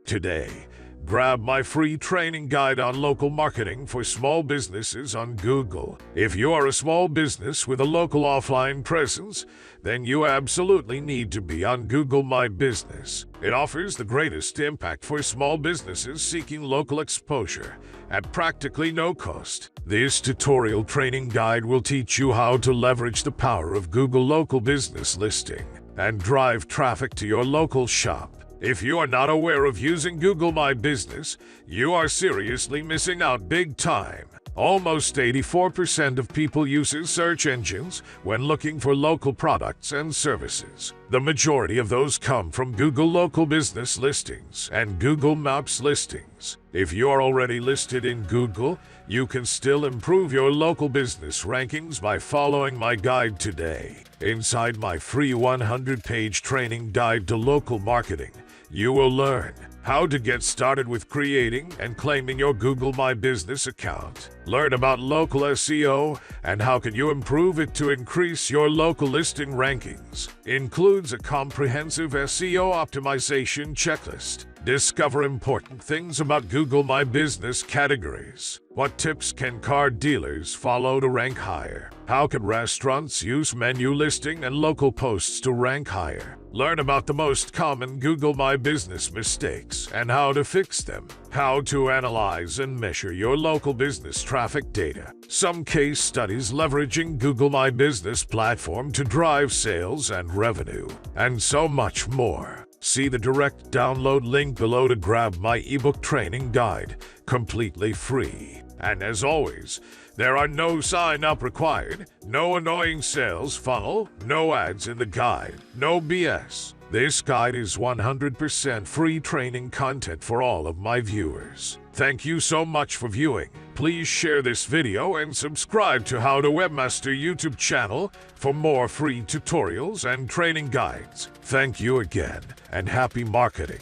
Today, grab my free training guide on local marketing for small businesses on Google. If you are a small business with a local offline presence, then you absolutely need to be on Google My Business. It offers the greatest impact for small businesses seeking local exposure at practically no cost. This tutorial training guide will teach you how to leverage the power of Google Local Business Listing and drive traffic to your local shop. If you are not aware of using Google My Business, you are seriously missing out big time. Almost 84% of people use search engines when looking for local products and services. The majority of those come from Google Local Business Listings and Google Maps listings. If you are already listed in Google, you can still improve your local business rankings by following my guide today. Inside my free 100-page training guide to local marketing, you will learn how to get started with creating and claiming your Google My Business account. Learn about local SEO and how can you improve it to increase your local listing rankings. Includes a comprehensive SEO optimization checklist. Discover important things about Google My Business categories. What tips can car dealers follow to rank higher? How can restaurants use menu listing and local posts to rank higher? Learn about the most common Google My Business mistakes and how to fix them. How to analyze and measure your local business traffic data. Some case studies leveraging Google My Business platform to drive sales and revenue. And so much more. See the direct download link below to grab my ebook training guide, completely free. And as always, there are no sign-up required, no annoying sales funnel, no ads in the guide, no BS. This guide is 100% free training content for all of my viewers. Thank you so much for viewing. Please share this video and subscribe to How to Webmaster YouTube channel for more free tutorials and training guides. Thank you again, and happy marketing.